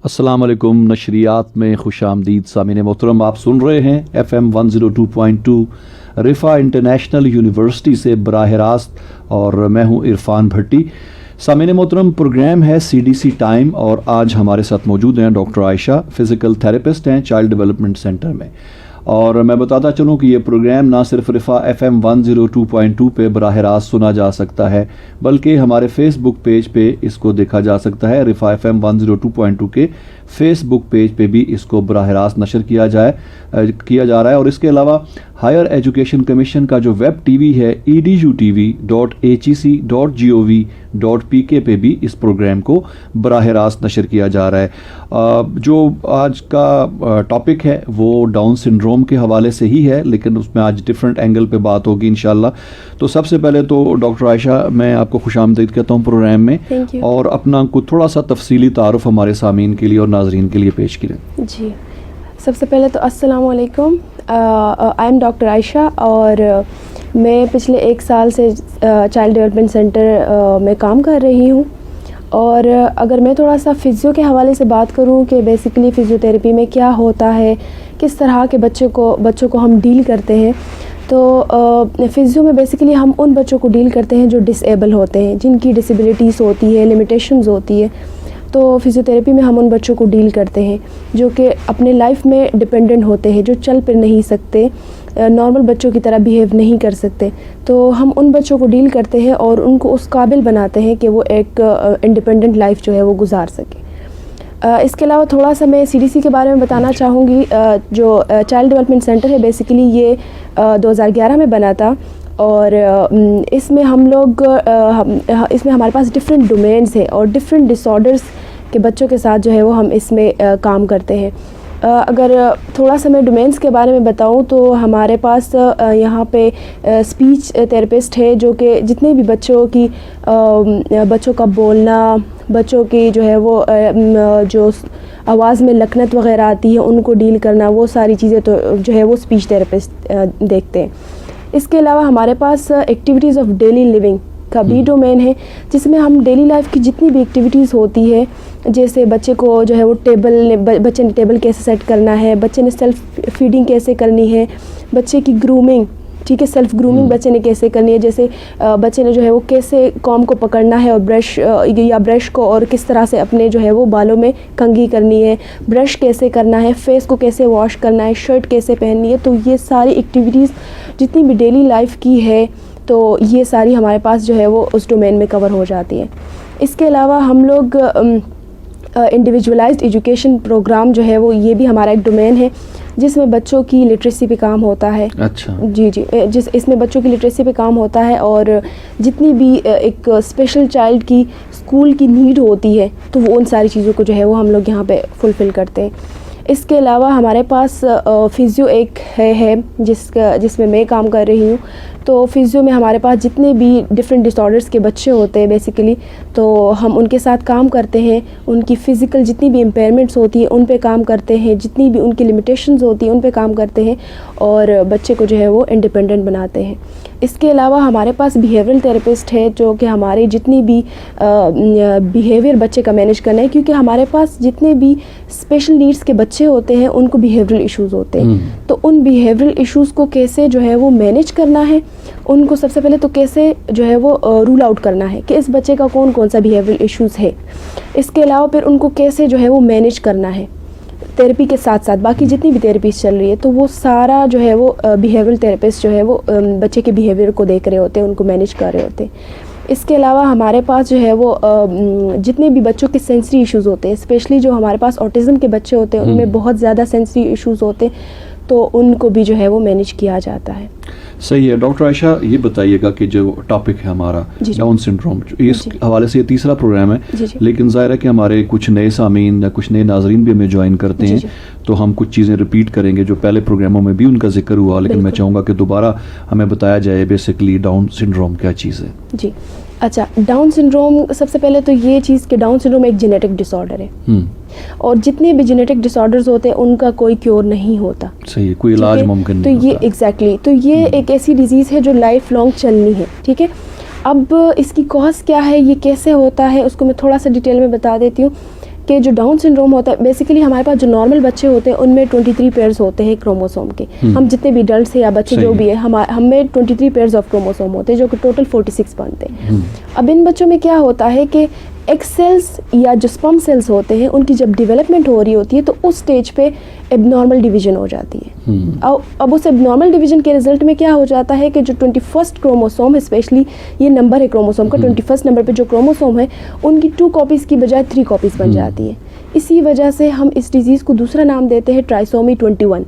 السلام علیکم. نشریات میں خوش آمدید سامعین محترم. آپ سن رہے ہیں FM 102.2 رفا انٹرنیشنل یونیورسٹی سے براہ راست اور میں ہوں عرفان بھٹی. سامعین محترم، پروگرام ہے CDC ٹائم اور آج ہمارے ساتھ موجود ہیں ڈاکٹر عائشہ، فزیکل تھراپسٹ ہیں چائلڈ ڈیولپمنٹ سینٹر میں. اور میں بتاتا چلوں کہ یہ پروگرام نہ صرف رفا FM 102.2 پہ براہ راست سنا جا سکتا ہے بلکہ ہمارے فیس بک پیج پہ اس کو دیکھا جا سکتا ہے. رفا FM 102.2 کے فیس بک پیج پہ بھی اس کو براہ راست نشر کیا جا رہا ہے. اور اس کے علاوہ ہائر ایجوکیشن کمیشن کا جو ویب ٹی وی ہے edutv.hec.gov.pk پہ بھی اس پروگرام کو براہ راست نشر کیا جا رہا ہے. جو آج کا ٹاپک ہے وہ ڈاؤن سنڈروم کے حوالے سے ہی ہے، لیکن اس میں آج ڈفرینٹ اینگل پہ بات ہوگی انشاءاللہ. تو سب سے پہلے تو ڈاکٹر عائشہ، میں آپ کو خوش آمدید کہتا ہوں پروگرام میں، اور اپنا کو تھوڑا سا تفصیلی تعارف ہمارے سامعین کے لیے اور ناظرین کے لیے پیش کریں. جی، سب سے پہلے تو السلام علیکم. آئی ایم ڈاکٹر عائشہ اور میں پچھلے 1 سال سے چائلڈ ڈیولپمنٹ سینٹر میں کام کر رہی ہوں. اور اگر میں تھوڑا سا فزیو کے حوالے سے بات کروں کہ بیسیکلی فزیوتھیراپی میں کیا ہوتا ہے، کس طرح کے بچوں کو ہم ڈیل کرتے ہیں، تو فزیو میں بیسیکلی ہم ان بچوں کو ڈیل کرتے ہیں جو ڈس ایبل ہوتے ہیں، جن کی ڈسیبلٹیز ہوتی ہے، لمیٹیشنز ہوتی ہے. تو فزیوتھیراپی میں ہم ان بچوں کو ڈیل کرتے ہیں جو کہ اپنے لائف میں ڈپینڈنٹ ہوتے ہیں، جو چل پھر نہیں سکتے، نارمل بچوں کی طرح بیہیو نہیں کر سکتے. تو ہم ان بچوں کو ڈیل کرتے ہیں اور ان کو اس قابل بناتے ہیں کہ وہ ایک انڈیپینڈنٹ لائف جو ہے وہ گزار سکے. اس کے علاوہ تھوڑا سا میں CDC کے بارے میں بتانا چاہوں گی. جو چائلڈ ڈیولپمنٹ سینٹر ہے بیسیکلی یہ 2011 میں بنا تھا، اور اس میں ہمارے پاس ڈفرینٹ ڈومینز ہیں اور ڈفرینٹ ڈس آرڈرس کے بچوں کے ساتھ جو ہے وہ ہم اس میں کام کرتے ہیں. اگر تھوڑا سا میں ڈومینز کے بارے میں بتاؤں تو ہمارے پاس یہاں پہ اسپیچ تھراپسٹ ہے جو کہ جتنے بھی بچوں کا بولنا، بچوں کی جو ہے وہ جو آواز میں لکنت وغیرہ آتی ہے ان کو ڈیل کرنا، وہ ساری چیزیں تو جو ہے وہ اسپیچ تھراپسٹ دیکھتے ہیں. اس کے علاوہ ہمارے پاس ایکٹیویٹیز آف ڈیلی لیونگ کا بھی ڈومین ہے، جس میں ہم ڈیلی لائف کی جتنی بھی ایکٹیویٹیز ہوتی ہے، جیسے بچے کو جو ہے وہ بچے نے ٹیبل کیسے سیٹ کرنا ہے، بچے نے سیلف فیڈنگ کیسے کرنی ہے، بچے کی گرومنگ، ٹھیک ہے، سیلف گرومنگ بچے نے کیسے کرنی ہے، جیسے بچے نے جو ہے وہ کیسے کام کو پکڑنا ہے اور برش کو اور کس طرح سے اپنے جو ہے وہ بالوں میں کنگھی کرنی ہے، برش کیسے کرنا ہے، فیس کو کیسے واش کرنا ہے، شرٹ کیسے پہننی ہے. تو یہ ساری ایکٹیویٹیز جتنی بھی ڈیلی لائف کی ہے تو یہ ساری ہمارے پاس جو ہے وہ اس ڈومین میں کور ہو جاتی ہیں. اس کے علاوہ ہم لوگ انڈیویجولائزڈ ایجوکیشن پروگرام جو ہے وہ یہ بھی ہمارا ایک ڈومین ہے جس میں بچوں کی لٹریسی پہ کام ہوتا ہے. اچھا. جی اس میں بچوں کی لٹریسی پہ کام ہوتا ہے اور جتنی بھی ایک اسپیشل چائلڈ کی اسکول کی نیڈ ہوتی ہے تو وہ ان ساری چیزوں کو جو ہے وہ ہم لوگ یہاں پہ فلفل کرتے ہیں. اس کے علاوہ ہمارے پاس فزیو ایک ہے جس میں میں کام کر رہی ہوں. تو فزیو میں ہمارے پاس جتنے بھی ڈفرینٹ ڈس آرڈرس کے بچے ہوتے ہیں بیسیکلی، تو ہم ان کے ساتھ کام کرتے ہیں، ان کی فزیکل جتنی بھی امپیئرمنٹس ہوتی ہیں ان پہ کام کرتے ہیں، جتنی بھی ان کی لمیٹیشنز ہوتی ہیں ان پہ کام کرتے ہیں اور بچے کو جو ہے وہ انڈیپینڈنٹ بناتے ہیں. اس کے علاوہ ہمارے پاس بیہیورل تھراپسٹ ہے جو کہ ہماری جتنی بھی بیہیویئر بچے کا مینیج کرنا ہے، کیونکہ ہمارے پاس جتنے بھی اسپیشل نیڈس کے بچے ہوتے ہیں ان کو بیہیورل ایشوز ہوتے ہیں. تو ان بیہیورل ایشوز کو کیسے جو ہے وہ مینیج کرنا ہے، ان کو سب سے پہلے تو کیسے جو ہے وہ رول آؤٹ کرنا ہے کہ اس بچے کا کون سا بیہیورل ایشوز ہے. اس کے علاوہ پھر ان کو کیسے جو ہے وہ مینیج کرنا ہے تھیراپی کے ساتھ ساتھ باقی جتنی بھی تھراپیز چل رہی ہے. تو وہ سارا جو ہے وہ بیہیورل تھراپسٹ جو ہے وہ بچے کے بیہیویئر کو دیکھ رہے ہوتے ہیں، ان کو مینیج کر رہے ہوتے ہیں. اس کے علاوہ ہمارے پاس جو ہے وہ جتنے بھی بچوں کے سینسری ایشوز ہوتے ہیں، اسپیشلی جو ہمارے پاس آٹزم کے بچے ہوتے ہیں ان میں بہت زیادہ سینسری ایشوز ہوتے ہیں، تو ان کو بھی جو ہے وہ مینیج کیا جاتا ہے. صحیح ہے. ڈاکٹر عائشہ یہ بتائیے گا کہ جو ٹاپک ہے ہمارا ڈاؤن سنڈروم، اس حوالے سے یہ تیسرا پروگرام ہے، لیکن ظاہر ہے کہ ہمارے کچھ نئے سامعین یا کچھ نئے ناظرین بھی ہمیں جوائن کرتے ہیں، تو ہم کچھ چیزیں ریپیٹ کریں گے جو پہلے پروگراموں میں بھی ان کا ذکر ہوا، لیکن میں چاہوں گا کہ دوبارہ ہمیں بتایا جائے بیسیکلی ڈاؤن سنڈروم کیا چیز ہے. جی اچھا، ڈاؤن سنڈروم سب سے پہلے تو یہ چیز کہ ڈاؤن سنڈروم ایک جینیٹک ڈس آرڈر ہے، اور جتنے بھی جینیٹک ڈس آرڈرز ہوتے ہیں ان کا کوئی کیور نہیں ہوتا. صحیح، کوئی علاج ممکن نہیں ہوتا. تو یہ ایگزیکٹلی تو یہ ایک ایسی ڈیزیز ہے جو لائف لانگ چلنی ہے. ٹھیک ہے، اب اس کی کاز کیا ہے، یہ کیسے ہوتا ہے، اس کو میں تھوڑا سا ڈیٹیل میں بتا دیتی ہوں کہ جو ڈاؤن سنڈروم ہوتا ہے بیسیکلی ہمارے پاس جو نارمل بچے ہوتے ہیں ان میں 23 پیئرز ہوتے ہیں کروموسوم کے. ہم جتنے بھی اڈلٹس ہیں یا بچے جو بھی ہیں ہم میں 23 پیئرز آف کروموسوم ہوتے ہیں جو کہ ٹوٹل 46 بنتے ہیں. اب ان بچوں میں کیا ہوتا ہے کہ ایگ سیلز یا جو سپرم سیلز ہوتے ہیں ان کی جب ڈیولپمنٹ ہو رہی ہوتی ہے تو اس سٹیج پہ ایب نارمل ڈویژن ہو جاتی ہے. اب اس ایب نارمل ڈویژن کے رزلٹ میں کیا ہو جاتا ہے کہ جو 21st کروموسوم ہے اسپیشلی یہ نمبر ہے کروموسوم کا 21st نمبر پہ جو کروموسوم ہے ان کی 2 کاپیز کی بجائے 3 کاپیز بن جاتی ہے. اسی وجہ سے ہم اس ڈیزیز کو دوسرا نام دیتے ہیں ٹرائسومی 21.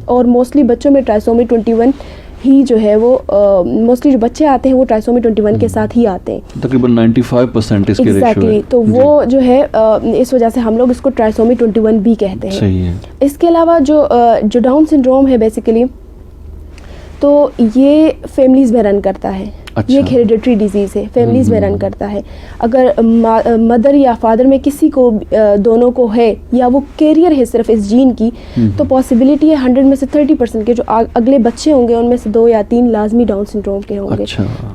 اور موسٹلی بچوں میں ٹرائسومی 21 ہی جو ہے وہ موسٹلی جو بچے آتے ہیں وہ ٹرائسومی 21 کے ساتھ ہی آتے ہیں تقریباً 95% اس کے ریشو ہے. تو وہ جو ہے اس وجہ سے ہم لوگ اس کو ٹرائسومی 21 بھی کہتے ہیں. صحیح ہے. اس کے علاوہ جو ڈاؤن سنڈروم ہے بیسیکلی تو یہ فیملیز میں رن کرتا ہے. یہ ایک ہیریڈیٹری ڈیزیز ہے, فیملیز میں رن کرتا ہے. اگر مدر یا فادر میں کسی کو دونوں کو ہے یا وہ کیریئر ہے صرف اس جین کی تو پاسبلٹی ہے 100 میں سے 30% کے جو اگلے بچے ہوں گے ان میں سے 2 یا 3 لازمی ڈاؤن سنڈروم کے ہوں گے.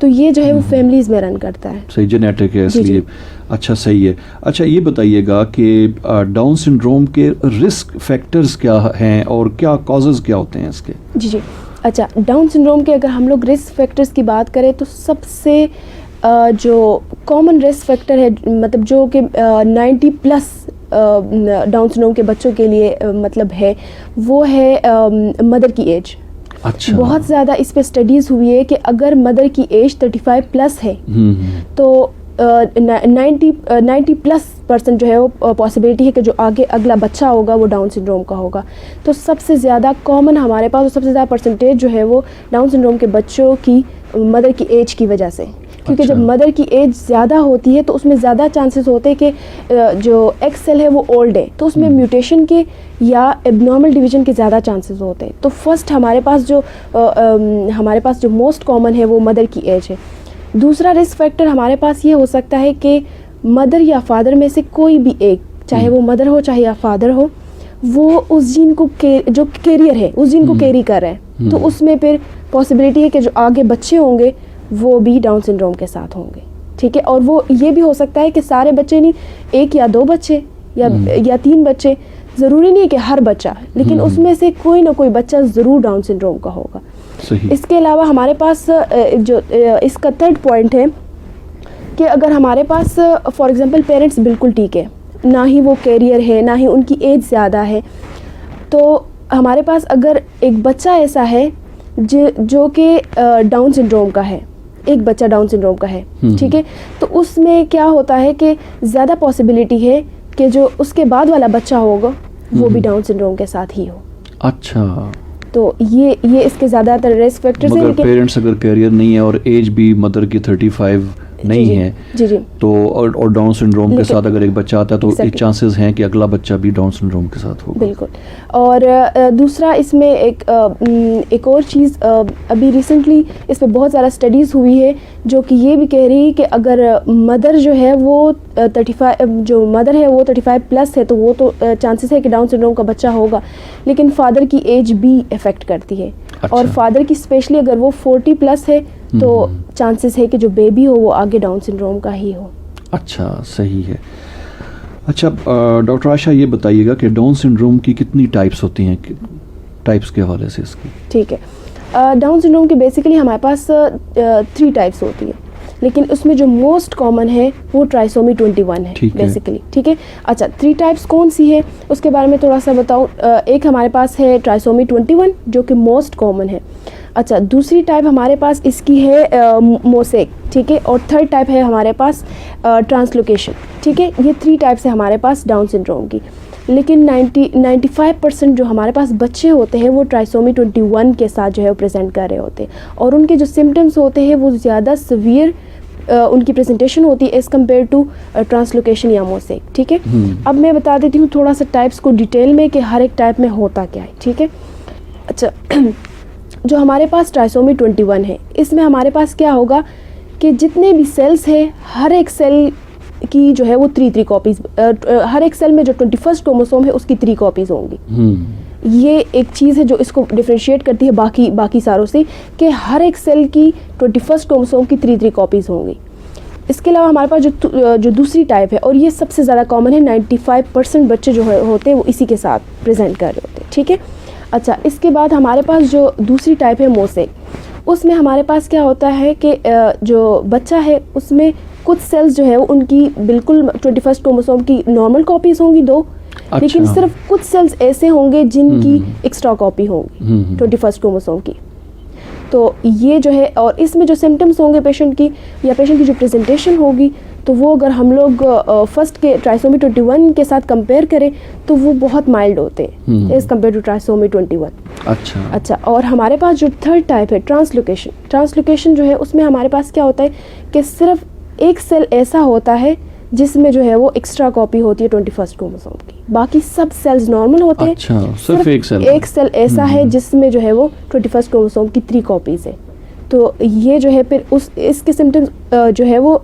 تو یہ جو ہے وہ فیملیز میں رن کرتا ہے. صحیح, جینیٹک ہے اس لیے. اچھا صحیح ہے. اچھا یہ بتائیے گا کہ ڈاؤن سنڈروم کے رسک فیکٹرز کیا ہیں اور کیا کازز کیا ہوتے ہیں اس کے؟ جی اچھا, ڈاؤن سنڈروم کے اگر ہم لوگ رسک فیکٹرز کی بات کریں تو سب سے جو کامن رسک فیکٹر ہے مطلب جو کہ 90+ ڈاؤن سنڈروم کے بچوں کے لیے مطلب ہے وہ ہے مدر کی ایج. اچھا, بہت زیادہ اس پہ اسٹڈیز ہوئی ہے کہ اگر مدر کی ایج 35+ ہے تو 90+% جو ہے وہ پاسبلٹی ہے کہ جو آگے اگلا بچہ ہوگا وہ ڈاؤن سنڈروم کا ہوگا. تو سب سے زیادہ کامن ہمارے پاس سب سے زیادہ پرسنٹیج جو ہے وہ ڈاؤن سنڈروم کے بچوں کی مدر کی ایج کی وجہ سے, کیونکہ جب مدر کی ایج زیادہ ہوتی ہے تو اس میں زیادہ چانسز ہوتے ہیں کہ جو ایکس سیل ہے وہ اولڈ ہے تو اس میں میوٹیشن کے یا ایب نارمل ڈویژن کے زیادہ چانسز ہوتے ہیں. تو فرسٹ ہمارے پاس جو موسٹ کامن ہے وہ مدر کی ایج ہے. دوسرا رسک فیکٹر ہمارے پاس یہ ہو سکتا ہے کہ مدر یا فادر میں سے کوئی بھی ایک, چاہے وہ مدر ہو چاہے یا فادر ہو, وہ اس جین کو جو کیریئر ہے اس جین کو کیری کر رہے ہیں. تو اس میں پھر پاسبلٹی ہے کہ جو آگے بچے ہوں گے وہ بھی ڈاؤن سنڈروم کے ساتھ ہوں گے. ٹھیک ہے, اور وہ یہ بھی ہو سکتا ہے کہ سارے بچے نہیں, 1 یا 2 بچے یا 3 بچے, ضروری نہیں ہے کہ ہر بچہ, لیکن اس میں سے کوئی نہ کوئی بچہ ضرور ڈاؤن سنڈروم کا ہوگا. اس کے علاوہ ہمارے پاس جو اس کا 3rd پوائنٹ ہے کہ اگر ہمارے پاس فار ایگزامپل پیرنٹس بالکل ٹھیک ہے, نہ ہی وہ کیریئر ہے نہ ہی ان کی ایج زیادہ ہے, تو ہمارے پاس اگر ایک بچہ ایسا ہے جو کہ ڈاؤن سنڈروم کا ہے, ایک بچہ ڈاؤن سنڈروم کا ہے, ٹھیک ہے, تو اس میں کیا ہوتا ہے کہ زیادہ پاسبلٹی ہے کہ جو اس کے بعد والا بچہ ہوگا وہ بھی ڈاؤن سنڈروم کے ساتھ ہی ہو. اچھا, تو یہ اس کے زیادہ تر رسک فیکٹرز ہیں. مگر پیرنٹس اگر کیریئر نہیں ہے اور ایج بھی مدر کی 35 نہیں ہے تو اور ڈاؤن سنڈروم کے ساتھ اگر ایک بچہ آتا ہے تو ایک چانسز ہیں کہ اگلا بچہ بھی ڈاؤن سنڈروم کے ساتھ ہوگا. بالکل. اور دوسرا اس میں ایک اور چیز ابھی ریسنٹلی اس پہ بہت زیادہ اسٹڈیز ہوئی ہے جو کہ یہ بھی کہہ رہی ہے کہ اگر مدر جو ہے وہ 35+ ہے تو وہ تو چانسز ہے کہ ڈاؤن سنڈروم کا بچہ ہوگا, لیکن فادر کی ایج بھی افیکٹ کرتی ہے. اور فادر کی اسپیشلی اگر وہ 40+ ہے تو چانسز ہے کہ جو بیبی ہو وہ آگے ڈاؤن سنڈروم کا ہی ہو. اچھا صحیح ہے. اچھا ڈاکٹر عائشہ یہ بتائیے گا کہ ڈاؤن سنڈروم کی کتنی ٹائپس ہوتی ہیں, ٹائپس کے حوالے سے اس کی؟ ٹھیک ہے, ڈاؤن سنڈروم کی بیسیکلی ہمارے پاس 3 ٹائپس ہوتی ہیں, لیکن اس میں جو موسٹ کامن ہے وہ ٹرائسومی 21 ہے بیسیکلی. ٹھیک ہے. اچھا 3 ٹائپس کون سی ہے اس کے بارے میں تھوڑا سا بتاؤں. ایک ہمارے پاس ہے ٹرائسومی 21 جو کہ موسٹ کامن ہے. اچھا دوسری ٹائپ ہمارے پاس اس کی ہے موسیک. ٹھیک ہے. اور 3rd ٹائپ ہے ہمارے پاس ٹرانسلوکیشن. ٹھیک ہے. یہ 3 ٹائپس ہے ہمارے پاس ڈاؤن سنڈروم کی, لیکن 95% جو ہمارے پاس بچے ہوتے ہیں وہ ٹرائسومی 21 کے ساتھ جو ہے وہ پریزنٹ کر رہے ہوتے ہیں, اور ان کے جو سمٹمس ہوتے ہیں وہ زیادہ سویئر ان کی پریزنٹیشن ہوتی ہے ایز کمپیئر ٹو ٹرانسلوکیشن یا موسیک. ٹھیک ہے. اب میں بتا دیتی ہوں تھوڑا سا ٹائپس کو ڈیٹیل میں کہ ہر ایک ٹائپ میں ہوتا کیا ہے. ٹھیک ہے. اچھا جو ہمارے پاس ٹرائسومی 21 ہے اس میں ہمارے پاس کیا ہوگا کہ جتنے بھی سیلز ہیں ہر ایک سیل کی جو ہے وہ 3 کاپیز, ہر ایک سیل میں جو 21st کروموسوم ہے اس کی 3 کاپیز ہوں گی. یہ ایک چیز ہے جو اس کو ڈفرینشیٹ کرتی ہے باقی ساروں سے کہ ہر ایک سیل کی 21st کروموسوم کی 3 کاپیز ہوں گی. اس کے علاوہ ہمارے پاس جو دوسری ٹائپ ہے، اور یہ سب سے زیادہ کامن ہے، 95% بچے جو ہوتے ہیں وہ اسی کے ساتھ پریزنٹ کر رہے ہوتے ہیں، ٹھیک ہے. اچھا، اس کے بعد ہمارے پاس جو دوسری ٹائپ ہے موزیک، اس میں ہمارے پاس کیا ہوتا ہے کہ جو بچہ ہے اس میں کچھ سیلز جو ہے ان کی بالکل 21 کروموسوم کی نارمل کاپیز ہوں گی 2، لیکن صرف کچھ سیلز ایسے ہوں گے جن کی ایکسٹرا کاپی ہوگی 21 کروموسوم کی. تو یہ جو ہے، اور اس میں جو سمٹمز ہوں گے پیشنٹ کی یا پیشنٹ کی جو پریزنٹیشن ہوگی، تو وہ اگر ہم لوگ فرسٹ کے ٹرائسومی 21 کے ساتھ کمپیئر کریں تو وہ بہت مائلڈ ہوتے ہیں ایز کمپیئر ٹو ٹرائسومی 21. اچھا، اور ہمارے پاس جو تھرڈ ٹائپ ہے ٹرانسلوکیشن جو ہے، اس میں ہمارے پاس کیا ہوتا ہے کہ صرف ایک سیل ایسا ہوتا ہے جس میں جو ہے وہ ایکسٹرا کاپی ہوتی ہے 21 کروموسوم کی، باقی سب سیلز نارمل ہوتے ہیں. صرف ایک سیل ایسا ہے جس میں جو ہے وہ 21 کروموسوم کی 3 کاپیز ہے. تو یہ جو ہے پھر اس کے سمٹمز جو ہے وہ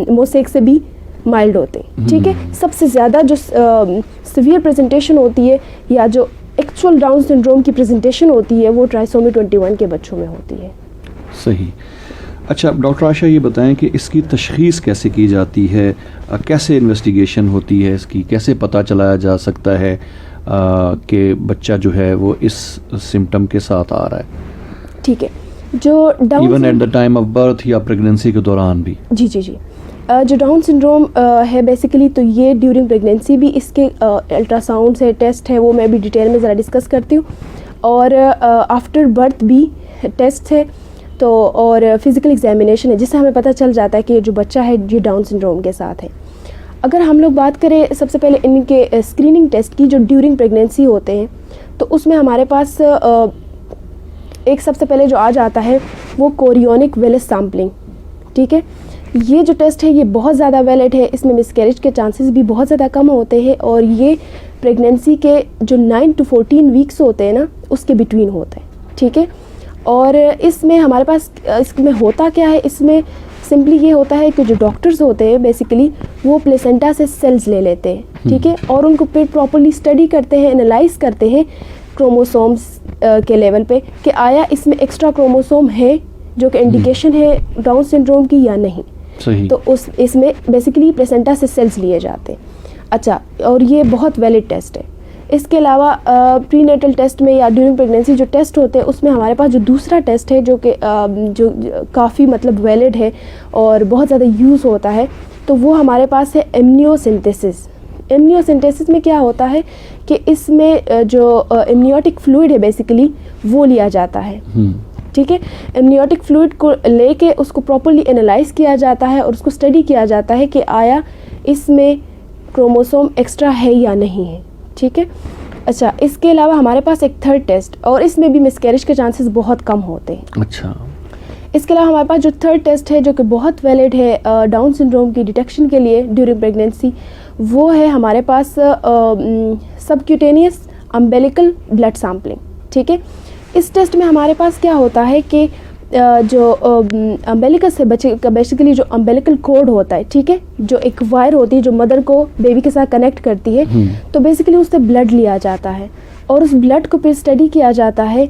موزیک سے بھی مائلڈ ہوتے ہیں، ٹھیک ہے. سب سے زیادہ جو سیویئر پریزنٹیشن ہوتی ہے یا جو ایکچوئل ڈاؤن سنڈروم کی پریزنٹیشن ہوتی ہے وہ ٹرائسومی 21 کے بچوں میں ہوتی ہے. صحیح. اچھا ڈاکٹر عائشہ، یہ بتائیں کہ اس کی تشخیص کیسے کی جاتی ہے، کیسے انویسٹیگیشن ہوتی ہے اس کی، کیسے پتہ چلایا جا سکتا ہے کہ بچہ جو ہے وہ اس سمٹم کے ساتھ آ رہا ہے؟ ٹھیک ہے. جو even at the time of birth یا پریگنینسی کے دوران بھی؟ جی جو ڈاؤن سنڈروم ہے بیسیکلی، تو یہ ڈیورنگ پریگنینسی بھی اس کے الٹرا ساؤنڈ سے ٹیسٹ ہے، وہ میں بھی ڈیٹیل میں ذرا ڈسکس کرتی ہوں، اور آفٹر برتھ بھی ٹیسٹ ہے، تو اور فزیکل ایگزامینیشن ہے جس سے ہمیں پتہ چل جاتا ہے کہ جو بچہ ہے یہ ڈاؤن سنڈروم کے ساتھ ہے. اگر ہم لوگ بات کریں سب سے پہلے ان کے اسکریننگ ٹیسٹ کی جو ڈیورنگ پریگنینسی ہوتے ہیں، تو اس میں ہمارے پاس ایک سب سے پہلے جو آ جاتا ہے وہ کوریونک ویلس سیمپلنگ، ٹھیک ہے. یہ جو ٹیسٹ ہے یہ بہت زیادہ ویلڈ ہے، اس میں مسکیریج کے چانسز بھی بہت زیادہ کم ہوتے ہیں، اور یہ پریگنینسی کے جو 9 to 14 ویکس ہوتے ہیں نا اس کے بٹوین ہوتے ہیں، ٹھیک ہے. اور اس میں ہمارے پاس اس میں ہوتا کیا ہے، اس میں سمپلی یہ ہوتا ہے کہ جو ڈاکٹرز ہوتے ہیں بیسیکلی وہ پلیسنٹا سے سیلز لے لیتے ہیں، ٹھیک ہے، اور ان کو پھر پراپرلی اسٹڈی کرتے ہیں، انالائز کرتے ہیں کروموسومز کے لیول پہ کہ آیا اس میں ایکسٹرا کروموسوم ہے جو کہ انڈیکیشن ہے ڈاؤن سنڈروم کی یا نہیں. صحیح. تو اس میں بیسیکلی پلیسنٹا سے سیلز لیے جاتے ہیں. اچھا، اور یہ بہت ویلڈ ٹیسٹ ہے. اس کے علاوہ پری نیٹل ٹیسٹ میں یا ڈیورنگ پریگنینسی جو ٹیسٹ ہوتے ہیں اس میں ہمارے پاس جو دوسرا ٹیسٹ ہے جو کہ جو کافی مطلب ویلڈ ہے اور بہت زیادہ یوز ہوتا ہے، تو وہ ہمارے پاس ہے امنیوسنتھسس. امنیوسنتھسس میں کیا ہوتا ہے کہ اس میں جو امنیوٹک فلوئڈ ہے بیسیکلی وہ لیا جاتا ہے، ٹھیک ہے. امنیوٹک فلوئڈ کو لے کے اس کو پراپرلی انالائز کیا جاتا ہے اور اس کو اسٹڈی کیا جاتا ہے کہ آیا اس میں کروموسوم ایکسٹرا ہے یا نہیں ہے، ٹھیک ہے. اچھا، اس کے علاوہ ہمارے پاس ایک تھرڈ ٹیسٹ، اور اس میں بھی مسکیریج کے چانسز بہت کم ہوتے ہیں. اچھا. اس کے علاوہ ہمارے پاس جو تھرڈ ٹیسٹ ہے جو کہ بہت ویلڈ ہے ڈاؤن سنڈروم کی ڈیٹیکشن کے لیے ڈیورنگ پریگنینسی، وہ ہے ہمارے پاس سبکیوٹینیس امبیلیکل بلڈ سیمپلنگ، ٹھیک ہے. اس ٹیسٹ میں ہمارے پاس کیا ہوتا ہے کہ جو امبیلیکس سے بچے کا بیسیکلی جو امبیلیکل کورڈ ہوتا ہے، ٹھیک ہے، جو ایک وائر ہوتی ہے جو مدر کو بیبی کے ساتھ کنیکٹ کرتی ہے، تو بیسیکلی اس سے بلڈ لیا جاتا ہے اور اس بلڈ کو پھر اسٹڈی کیا جاتا ہے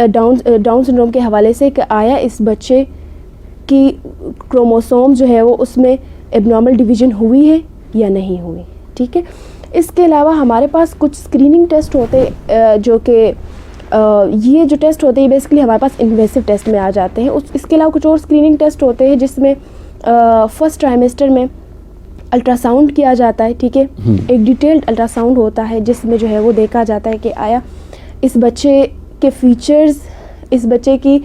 ڈاؤن سنڈروم کے حوالے سے کہ آیا اس بچے کی کروموسوم جو ہے وہ اس میں ایب نارمل ڈویژن ہوئی ہے یا نہیں ہوئی، ٹھیک ہے. اس کے علاوہ ہمارے پاس کچھ اسکریننگ ٹیسٹ ہوتے جو کہ یہ جو ٹیسٹ ہوتے ہیں بیسیکلی ہمارے پاس انویسو ٹیسٹ میں آ جاتے ہیں. اس کے علاوہ کچھ اور اسکریننگ ٹیسٹ ہوتے ہیں جس میں فرسٹ ٹرائمیسٹر میں الٹرا ساؤنڈ کیا جاتا ہے، ٹھیک ہے. ایک ڈیٹیلڈ الٹرا ساؤنڈ ہوتا ہے جس میں جو ہے وہ دیکھا جاتا ہے کہ آیا اس بچے کے فیچرز، اس بچے کی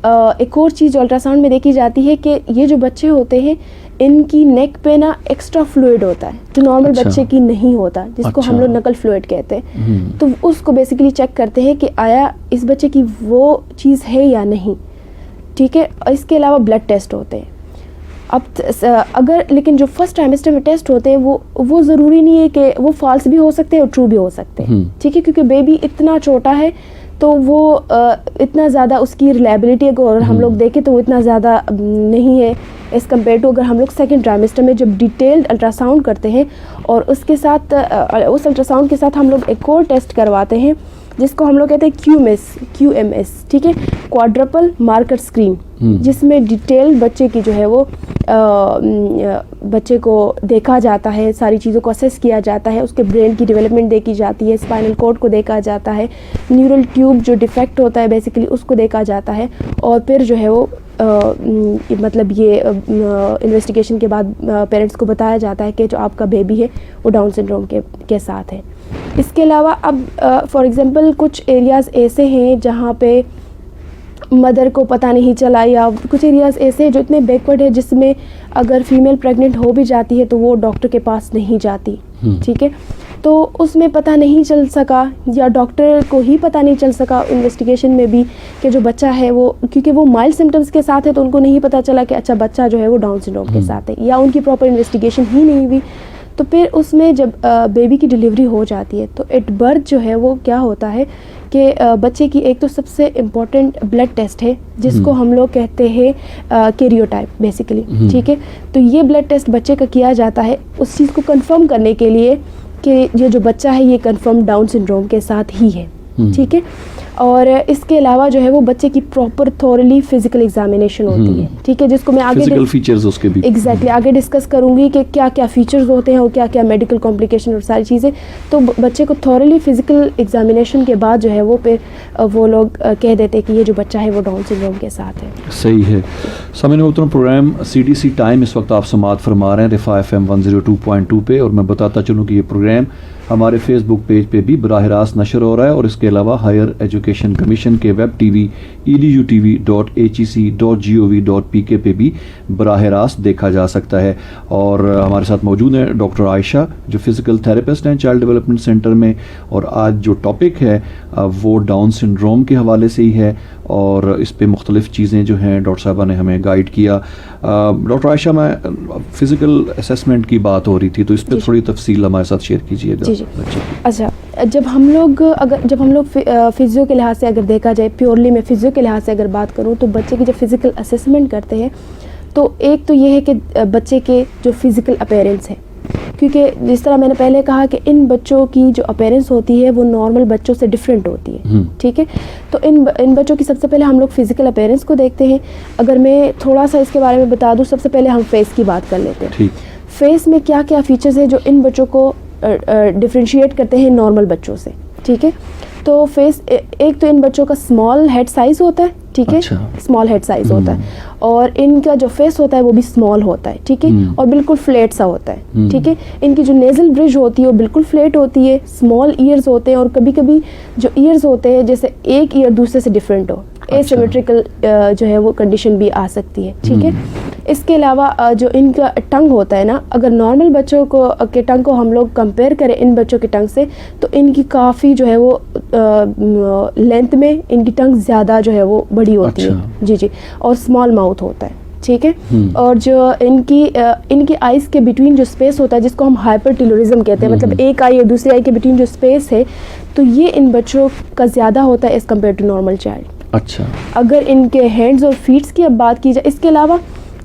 ایک اور چیز جو الٹرا ساؤنڈ میں دیکھی جاتی ہے کہ یہ جو بچے ہوتے ہیں ان کی نیک پہ نا ایکسٹرا فلوئڈ ہوتا ہے جو نارمل بچے کی نہیں ہوتا، جس کو ہم لوگ نقل فلوئڈ کہتے ہیں. تو اس کو بیسیکلی چیک کرتے ہیں کہ آیا اس بچے کی وہ چیز ہے یا نہیں، ٹھیک ہے. اس کے علاوہ بلڈ ٹیسٹ ہوتے ہیں. اب اگر لیکن جو فرسٹ ٹرائمیسٹر میں ٹیسٹ ہوتے ہیں وہ ضروری نہیں ہے کہ وہ فالس بھی ہو سکتے ہیں اور ٹرو بھی ہو سکتے ہیں، ٹھیک ہے، کیونکہ بیبی اتنا چھوٹا ہے تو وہ اتنا زیادہ اس کی ریلائبلٹی اگر ہم لوگ دیکھیں تو وہ اتنا زیادہ نہیں ہے ایز کمپیئر ٹو اگر ہم لوگ سیکنڈ ٹرائمیسٹر میں جب ڈیٹیلڈ الٹرا ساؤنڈ کرتے ہیں اور اس کے ساتھ اس الٹرا ساؤنڈ کے ساتھ ہم لوگ ایک اور ٹیسٹ کرواتے ہیں جس کو ہم لوگ کہتے ہیں QMS, ٹھیک ہے, کوادرپل مارکر اسکرین, جس میں ڈیٹیل بچے کی جو ہے وہ بچے کو دیکھا جاتا ہے, ساری چیزوں کو اسیس کیا جاتا ہے, اس کے برین کی ڈیولپمنٹ دیکھی جاتی ہے, اسپائنل کارڈ کو دیکھا جاتا ہے, نیورل ٹیوب جو ڈیفیکٹ ہوتا ہے بیسیکلی اس کو دیکھا جاتا ہے, اور پھر جو ہے وہ مطلب یہ انویسٹیگیشن کے بعد پیرنٹس کو بتایا جاتا ہے کہ جو آپ کا بیبی ہے وہ ڈاؤن سنڈروم کے ساتھ ہے. اس کے علاوہ اب فار ایگزامپل کچھ ایریاز ایسے ہیں جہاں پہ مدر کو پتہ نہیں چلا, یا کچھ ایریاز ایسے ہیں جو اتنے بیکورڈ ہے جس میں اگر فیمیل پریگننٹ ہو بھی جاتی ہے تو وہ ڈاکٹر کے پاس نہیں جاتی, ٹھیک ہے, تو اس میں پتہ نہیں چل سکا یا ڈاکٹر کو ہی پتہ نہیں چل سکا انویسٹیگیشن میں بھی کہ جو بچہ ہے وہ, کیونکہ وہ مائلڈ سمٹمز کے ساتھ ہے تو ان کو نہیں پتہ چلا کہ اچھا بچہ جو ہے وہ ڈاؤن سنڈروم کے ساتھ ہے, یا ان کی پراپر انویسٹیگیشن ہی نہیں ہوئی. تو پھر اس میں جب بیبی کی ڈلیوری ہو جاتی ہے تو ایٹ برتھ جو ہے وہ کیا ہوتا ہے کہ بچے کی ایک تو سب سے امپورٹنٹ بلڈ ٹیسٹ ہے جس کو ہم لوگ کہتے ہیں کیریوٹائپ بیسیکلی, ٹھیک ہے. تو یہ بلڈ ٹیسٹ بچے کا کیا جاتا ہے اس چیز کو کنفرم کرنے کے لیے کہ یہ جو بچہ ہے یہ کنفرم ڈاؤن سنڈروم کے ساتھ ہی ہے, ٹھیک ہے. اور اس کے علاوہ جو ہے وہ بچے کی پراپر تھورلی فزیکل ایگزامینیشن ہوتی ہے, ٹھیک ہے, جس کو میں آگے فزیکل فیچرز اس کے بھی ایگزیکٹلی آگے ڈسکس کروں گی کہ کیا کیا فیچرز ہوتے ہیں اور کیا کیا میڈیکل کمپلیکیشن اور ساری چیزیں. تو بچے کو تھورلی فزیکل ایگزامینیشن کے بعد جو ہے وہ پھر وہ لوگ کہہ دیتے کہ یہ جو بچہ ہے وہ ڈاؤن سنڈروم کے ساتھ ہے. صحیح ہے. سامعین محترم, پروگرام CDC ٹائم اس وقت آپ سماعت فرما رہے ہیں رفا FM 102.2 پہ, اور میں بتاتا چلوں کہ یہ پروگرام ہمارے فیس بک پیج پہ بھی براہ راست نشر ہو رہا ہے, اور اس کے علاوہ ہائر ایجوکیشن کمیشن کے ویب ٹی وی edutv.hec.gov.pk پہ بھی براہ راست دیکھا جا سکتا ہے. اور ہمارے ساتھ موجود ہیں ڈاکٹر عائشہ جو فزیکل تھراپسٹ ہیں چائلڈ ڈیولپمنٹ سینٹر میں, اور آج جو ٹاپک ہے وہ ڈاؤن سنڈروم کے حوالے سے ہی ہے, اور اس پہ مختلف چیزیں جو ہیں ڈاکٹر صاحبہ نے ہمیں گائیڈ کیا. ڈاکٹر عائشہ, میں فزیکل اسیسمنٹ کی بات ہو رہی تھی تو اس پہ تھوڑی تفصیل ہمارے ساتھ شیئر کیجیے گا. اچھا, جب ہم لوگ فزیو کے لحاظ سے اگر دیکھا جائے, پیورلی میں فزیو کے لحاظ سے اگر بات کروں تو بچے کی جب فزیکل اسیسمنٹ کرتے ہیں تو ایک تو یہ ہے کہ بچے کے جو فزیکل اپیرنس ہے, کیونکہ جس طرح میں نے پہلے کہا کہ ان بچوں کی جو اپیرنس ہوتی ہے وہ نارمل بچوں سے ڈفرینٹ ہوتی ہے, ٹھیک ہے. تو ان بچوں کی سب سے پہلے ہم لوگ فزیکل اپیرنس کو دیکھتے ہیں. اگر میں تھوڑا سا اس کے بارے میں بتا دوں, سب سے پہلے ہم فیس کی بات کر لیتے ہیں. فیس میں کیا کیا فیچرز ہیں جو ان بچوں کو ڈفرینشیٹ کرتے ہیں نارمل بچوں سے, ٹھیک ہے. تو فیس, ایک تو ان بچوں کا اسمال ہیڈ سائز ہوتا ہے, ٹھیک ہے, اسمال ہیڈ سائز ہوتا ہے, اور ان کا جو فیس ہوتا ہے وہ بھی اسمال ہوتا ہے, ٹھیک ہے, اور بالکل فلیٹ سا ہوتا ہے, ٹھیک ہے. ان کی جو نیزل برج ہوتی ہے وہ بالکل فلیٹ ہوتی ہے. اسمال ایئرز ہوتے ہیں, اور کبھی کبھی جو ایئرز ہوتے ہیں جیسے ایک ایئر دوسرے سے ڈفرینٹ ہو, ایسیمیٹریکل جو ہے وہ کنڈیشن بھی آ سکتی ہے, ٹھیک ہے. اس کے علاوہ جو ان کا ٹنگ ہوتا ہے نا, اگر نارمل بچوں کے ٹنگ کو ہم لوگ کمپیئر کریں ان بچوں کے ٹنگ سے تو ان کی کافی جو ہے وہ لینتھ میں ان کی ٹنگ زیادہ جو ہے وہ بڑی ہوتی ہے, جی, اور اسمال ماؤتھ ہوتا ہے, ٹھیک ہے. اور جو ان کی آئیز کے بٹوین جو اسپیس ہوتا ہے جس کو ہم ہائپر ٹیلورزم کہتے ہیں, مطلب ایک آئی اور دوسری آئی کے بٹوین جو اسپیس ہے, تو یہ ان بچوں کا زیادہ ہوتا ہے as compare to normal child. اچھا, اگر ان کے ہینڈز اور فیٹس کی اب بات کی جائے, اس کے علاوہ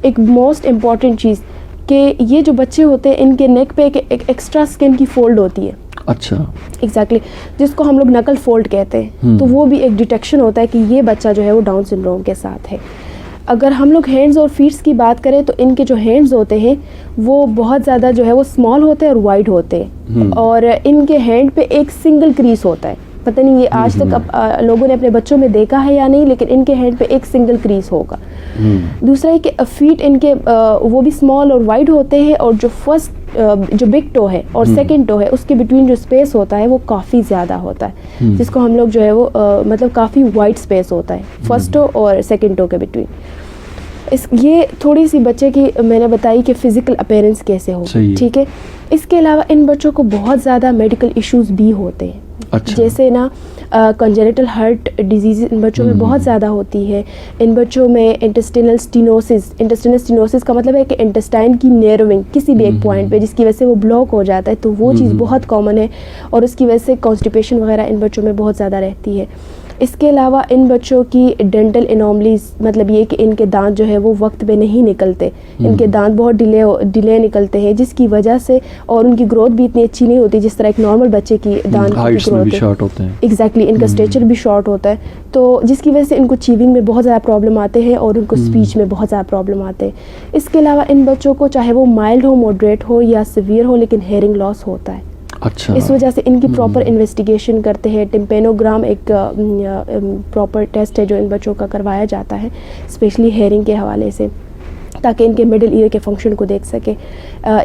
ایک موسٹ امپورٹنٹ چیز کہ یہ جو بچے ہوتے ہیں ان کے نیک پہ ایک ایکسٹرا اسکن کی فولڈ ہوتی ہے. اچھا, ایگزیکٹلی, جس کو ہم لوگ نکل فولڈ کہتے ہیں. تو وہ بھی ایک ڈیٹیکشن ہوتا ہے کہ یہ بچہ جو ہے وہ ڈاؤن سنڈروم کے ساتھ ہے. اگر ہم لوگ ہینڈز اور فیٹس کی بات کریں تو ان کے جو ہینڈز ہوتے ہیں وہ بہت زیادہ جو ہے وہ اسمال ہوتے ہیں اور وائڈ ہوتے ہیں, اور ان کے ہینڈ پہ ایک سنگل کریز ہوتا ہے. پتہ نہیں یہ آج تک لوگوں نے اپنے بچوں میں دیکھا ہے یا نہیں, لیکن ان کے ہینڈ پہ ایک سنگل کریز ہوگا. دوسرا ہے کہ فیٹ ان کے وہ بھی اسمال اور وائڈ ہوتے ہیں, اور جو فرسٹ جو بگ ٹو ہے اور سیکنڈ ٹو ہے اس کے بٹوین جو اسپیس ہوتا ہے وہ کافی زیادہ ہوتا ہے, جس کو ہم لوگ جو ہے وہ مطلب کافی وائڈ اسپیس ہوتا ہے فرسٹ ٹو اور سیکنڈ ٹو کے بٹوین. یہ تھوڑی سی بچے کی میں نے بتائی کہ فزیکل اپیرنس کیسے ہو, ٹھیک ہے. اس کے علاوہ ان بچوں کو بہت زیادہ میڈیکل ایشوز بھی ہوتے ہیں. جیسے نا کنجنیٹل ہارٹ ڈیزیز ان بچوں میں بہت زیادہ ہوتی ہے. ان بچوں میں انٹسٹینل سٹینوسس کا مطلب ہے کہ انٹسٹائن کی نیروونگ کسی بھی ایک پوائنٹ پہ جس کی وجہ سے وہ بلاک ہو جاتا ہے, تو وہ چیز بہت کامن ہے, اور اس کی وجہ سے کانسٹیپیشن وغیرہ ان بچوں میں بہت زیادہ رہتی ہے. اس کے علاوہ ان بچوں کی ڈینٹل انوملیز، مطلب یہ کہ ان کے دانت جو ہے وہ وقت پہ نہیں نکلتے، ان کے دانت بہت ڈیلے نکلتے ہیں، جس کی وجہ سے اور ان کی گروتھ بھی اتنی اچھی نہیں ہوتی جس طرح ایک نارمل بچے کی دانت کی گروتھ ہے. ایگزیکٹلی ان کا اسٹیچر بھی شارٹ ہوتا ہے، تو جس کی وجہ سے ان کو چیونگ میں بہت زیادہ پرابلم آتے ہیں اور ان کو اسپیچ میں بہت زیادہ پرابلم آتے ہیں. اس کے علاوہ ان بچوں کو چاہے وہ مائلڈ ہو، ماڈریٹ ہو یا سیویئر ہو، لیکن ہیئرنگ لاس ہوتا ہے. اچھا. اس وجہ سے ان کی پراپر انویسٹیگیشن کرتے ہیں. ٹمپینوگرام ایک پراپر ٹیسٹ ہے جو ان بچوں کا کروایا جاتا ہے اسپیشلی ہیئرنگ کے حوالے سے، تاکہ ان کے مڈل ایئر کے فنکشن کو دیکھ سکے.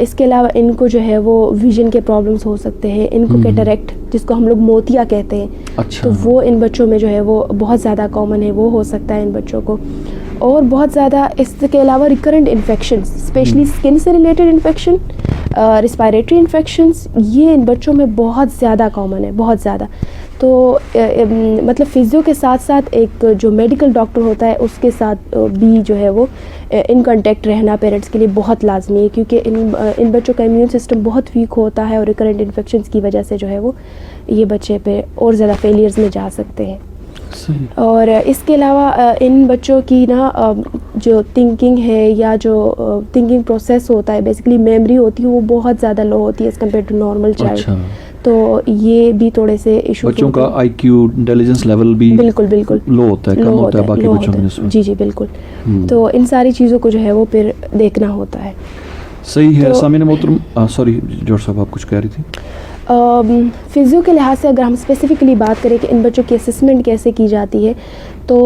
اس کے علاوہ ان کو جو ہے وہ ویژن کے پرابلمس ہو سکتے ہیں، ان کو کیٹریکٹ جس کو ہم لوگ موتیا کہتے ہیں. اچھا. تو وہ ان بچوں میں جو ہے وہ بہت زیادہ کامن ہے، وہ ہو سکتا ہے ان بچوں کو. اور بہت زیادہ اس کے علاوہ ریکرنٹ انفیکشنس، اسپیشلی اسکن سے ریلیٹڈ انفیکشن، ریسپائریٹری انفیکشنس، یہ ان بچوں میں بہت زیادہ کامن ہے، بہت زیادہ. تو مطلب فزیو کے ساتھ ساتھ ایک جو میڈیکل ڈاکٹر ہوتا ہے اس کے ساتھ بھی جو ہے وہ ان کانٹیکٹ رہنا پیرنٹس کے لیے بہت لازمی ہے، کیونکہ ان بچوں کا امیون سسٹم بہت ویک ہوتا ہے اور ریکرنٹ انفیکشنس کی وجہ سے جو ہے وہ یہ بچے پہ اور زیادہ فیلیئرز میں جا سکتے ہیں. اور اس کے علاوہ ان بچوں کی نا جو تھنکنگ ہے یا جو تھنکنگ پروسیس ہوتا ہے، بیسیکلی میموری ہوتی ہے، وہ بہت زیادہ لو ہوتی ہے as compare to normal child. تو یہ بھی تھوڑے سے ایشو، بچوں کا آئی کیو انٹیلیجنس لیول بھی بالکل لو ہوتا ہے، کم ہوتا ہے باقی بچوں کے نسبت. جی بالکل. تو ان ساری چیزوں کو جو ہے وہ پھر دیکھنا ہوتا ہے. صحیح ہے. سامعین محترم، سوری جوہر صاحب آپ کچھ کہہ رہی تھی. فزیو کے لحاظ سے اگر ہم اسپیسیفکلی بات کریں کہ ان بچوں کی اسسمنٹ کیسے کی جاتی ہے، تو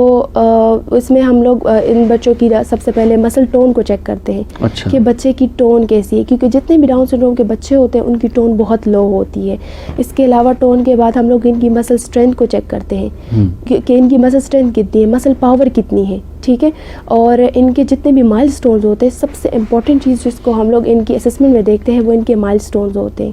اس میں ہم لوگ ان بچوں کی سب سے پہلے مسل ٹون کو چیک کرتے ہیں. اچھا. کہ بچے کی ٹون کیسی ہے، کیونکہ جتنے بھی ڈاؤن سنڈروم کے بچے ہوتے ہیں ان کی ٹون بہت لو ہوتی ہے. اس کے علاوہ ٹون کے بعد ہم لوگ ان کی مسل اسٹرینتھ کو چیک کرتے ہیں کہ ان کی مسل اسٹرینتھ کتنی ہے، مسل پاور کتنی ہے. ٹھیک ہے. اور ان کے جتنے بھی مائل سٹونز ہوتے ہیں، سب سے امپورٹنٹ چیز جس کو ہم لوگ ان کی اسسمنٹ میں دیکھتے ہیں وہ ان کے مائل سٹونز ہوتے ہیں.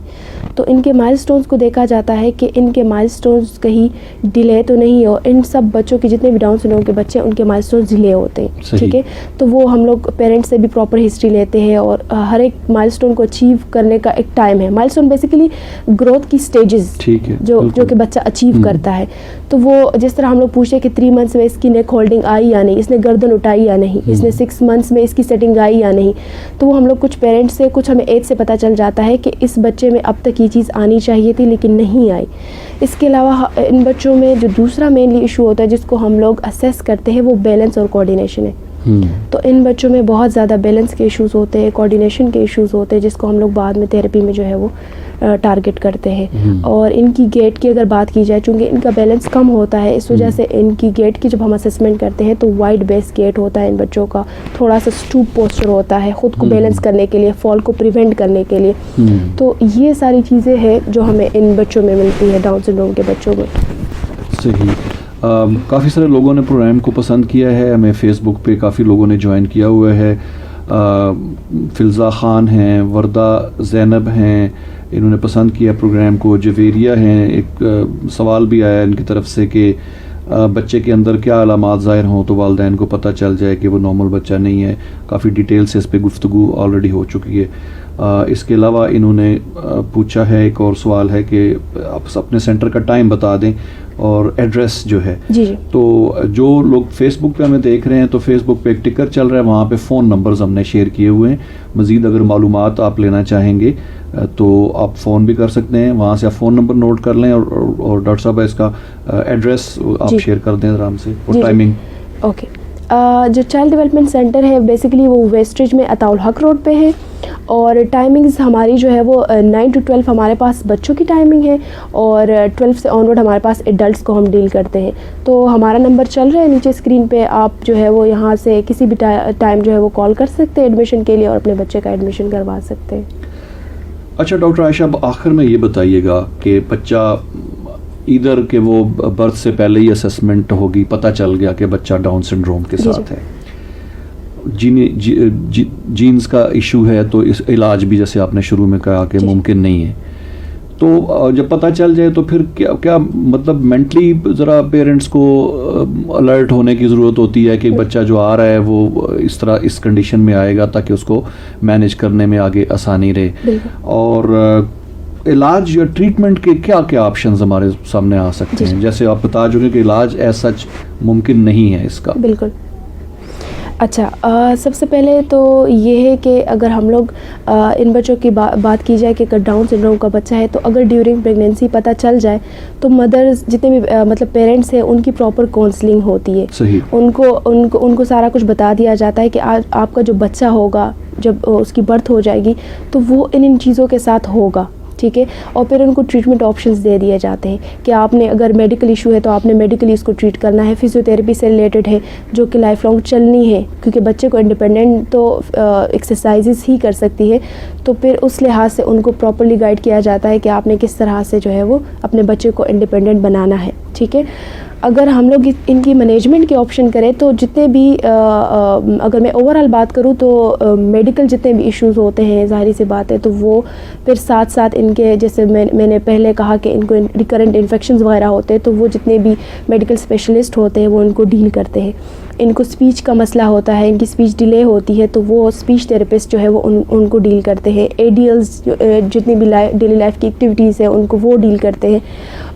تو ان کے مائل سٹونز کو دیکھا جاتا ہے کہ ان کے مائل سٹونز کہیں ڈیلے تو نہیں ہو. ان سب بچوں کے جتنے بھی ڈاؤن سنڈروم کے بچے ہیں ان کے مائل سٹونز ڈیلے ہوتے ہیں. ٹھیک ہے. تو وہ ہم لوگ پیرنٹس سے بھی پراپر ہسٹری لیتے ہیں اور ہر ایک مائل سٹون کو اچیو کرنے کا ایک ٹائم ہے. مائل سٹون بیسیکلی گروتھ کی سٹیجز جو کہ بچہ اچیو کرتا ہے. تو وہ جس طرح ہم لوگ پوچھیں کہ 3 منتھس میں اس کی نیک ہولڈنگ آئی یا نہیں، اس نے گردن اٹھائی یا نہیں، اس نے 6 منتھس میں اس کی سیٹنگ آئی یا نہیں. تو وہ ہم لوگ کچھ پیرنٹس سے، کچھ ہمیں ایج سے پتہ چل جاتا ہے کہ اس بچے میں اب تک یہ چیز آنی چاہیے تھی لیکن نہیں آئی. اس کے علاوہ ان بچوں میں جو دوسرا مینلی ایشو ہوتا ہے جس کو ہم لوگ اسیس کرتے ہیں وہ بیلنس اور کوآرڈینیشن ہے. تو ان بچوں میں بہت زیادہ بیلنس کے ایشوز ہوتے ہیں، کوآرڈینیشن کے ایشوز ہوتے ہیں، جس کو ہم لوگ بعد میں تھیراپی میں جو ہے وہ ٹارگٹ کرتے ہیں. اور ان کی گیٹ کی اگر بات کی جائے، چونکہ ان کا بیلنس کم ہوتا ہے اس وجہ سے ان کی گیٹ کی جب ہم اسسمنٹ کرتے ہیں تو وائڈ بیس گیٹ ہوتا ہے ان بچوں کا، تھوڑا سا اسٹوپ پوسچر ہوتا ہے خود کو بیلنس کرنے کے لیے، فال کو پریونٹ کرنے کے لیے. تو یہ ساری چیزیں ہیں جو ہمیں ان بچوں میں ملتی ہے، ڈاؤن سنڈروم کے بچوں میں. صحیح. کافی سارے لوگوں نے پروگرام کو پسند کیا ہے، ہمیں فیس بک پہ کافی لوگوں نے جوائن کیا ہوا ہے. فلزا خان ہیں، وردہ زینب ہیں، انہوں نے پسند کیا پروگرام کو. جویریہ ہیں، ایک سوال بھی آیا ان کی طرف سے کہ بچے کے اندر کیا علامات ظاہر ہوں تو والدین کو پتہ چل جائے کہ وہ نارمل بچہ نہیں ہے. کافی ڈیٹیل سے اس پہ گفتگو آلریڈی ہو چکی ہے. اس کے علاوہ انہوں نے پوچھا ہے، ایک اور سوال ہے کہ آپ اپنے سینٹر کا ٹائم بتا دیں اور ایڈریس جو ہے. جی. تو جو لوگ فیس بک پہ ہمیں دیکھ رہے ہیں تو فیس بک پہ ایک ٹکر چل رہا ہے، وہاں پہ فون نمبرز ہم نے شیئر کیے ہوئے ہیں. مزید اگر معلومات آپ لینا چاہیں گے تو آپ فون بھی کر سکتے ہیں، وہاں سے آپ فون نمبر نوٹ کر لیں اور ڈاکٹر صاحب اس کا ایڈریس آپ شیئر کر دیں آرام سے اور ٹائمنگ. اوکے. جو چائلڈ ڈیولپمنٹ سینٹر ہے بیسیکلی وہ ویسٹریج میں عطاء الحق روڈ پہ ہے، اور ٹائمنگز ہماری جو ہے وہ 9 to 12 ہمارے پاس بچوں کی ٹائمنگ ہے، اور 12 سے آنورڈ ہمارے پاس ایڈلٹس کو ہم ڈیل کرتے ہیں. تو ہمارا نمبر چل رہا ہے نیچے اسکرین پہ، آپ جو ہے وہ یہاں سے کسی بھی ٹائم جو ہے وہ کال کر سکتے ہیں ایڈمیشن کے لیے اور اپنے بچے کا ایڈمیشن کروا سکتے ہیں. اچھا ڈاکٹر عائشہ، اب آخر میں یہ بتائیے گا کہ بچہ ادھر کہ وہ برتھ سے پہلے ہی اسسمنٹ ہوگی، پتہ چل گیا کہ بچہ ڈاؤن سنڈروم کے ساتھ ہے، جینز کا ایشو ہے، تو اس علاج بھی جیسے آپ نے شروع میں کہا کہ ممکن نہیں ہے. تو جب پتہ چل جائے تو پھر کیا مطلب مینٹلی ذرا پیرنٹس کو الرٹ ہونے کی ضرورت ہوتی ہے کہ بچہ جو آ رہا ہے وہ اس طرح اس کنڈیشن میں آئے گا تاکہ اس کو مینیج کرنے میں آگے آسانی رہے. اور علاج یا ٹریٹمنٹ کے کیا کیا آپشنز ہمارے سامنے آ سکتے ہیں؟ جیسے آپ بتا چکے کہ علاج ایز سچ ممکن نہیں ہے اس کا. بالکل. اچھا، سب سے پہلے تو یہ ہے کہ اگر ہم لوگ ان بچوں کی بات کی جائے کہ اگر ڈاؤن سنڈروم کا بچہ ہے تو اگر ڈیورنگ پریگنینسی پتہ چل جائے تو مدرز جتنے بھی مطلب پیرنٹس ہیں ان کی پراپر کاؤنسلنگ ہوتی ہے. صحیح. ان کو سارا کچھ بتا دیا جاتا ہے کہ آج آپ کا جو بچہ ہوگا جب اس کی برتھ ہو جائے گی تو وہ ان چیزوں کے ساتھ ہوگا. ٹھیک ہے. اور پھر ان کو ٹریٹمنٹ آپشنز دے دیے جاتے ہیں کہ آپ نے اگر میڈیکل ایشو ہے تو آپ نے میڈیکلی اس کو ٹریٹ کرنا ہے. فزیوتھیراپی سے ریلیٹڈ ہے جو کہ لائف لانگ چلنی ہے کیونکہ بچے کو انڈیپینڈنٹ تو ایکسرسائزز ہی کر سکتی ہے. تو پھر اس لحاظ سے ان کو پراپرلی گائیڈ کیا جاتا ہے کہ آپ نے کس طرح سے جو ہے وہ اپنے بچے کو انڈیپینڈنٹ بنانا ہے. ٹھیک ہے. اگر ہم لوگ ان کی مینجمنٹ کے آپشن کریں تو جتنے بھی اگر میں اوور آل بات کروں تو میڈیکل جتنے بھی ایشوز ہوتے ہیں ظاہری سی بات ہے تو وہ پھر ساتھ ساتھ ان کے جیسے میں نے پہلے کہا کہ ان کو ریکرنٹ انفیکشنز وغیرہ ہوتے ہیں تو وہ جتنے بھی میڈیکل اسپیشلسٹ ہوتے ہیں وہ ان کو ڈیل کرتے ہیں. ان کو اسپیچ کا مسئلہ ہوتا ہے, ان کی اسپیچ ڈیلے ہوتی ہے تو وہ اسپیچ تھراپسٹ جو ہے وہ ان کو ڈیل کرتے ہیں. ADLs جتنی بھی ڈیلی لائف کی ایکٹیویٹیز ہیں ان کو وہ ڈیل کرتے ہیں.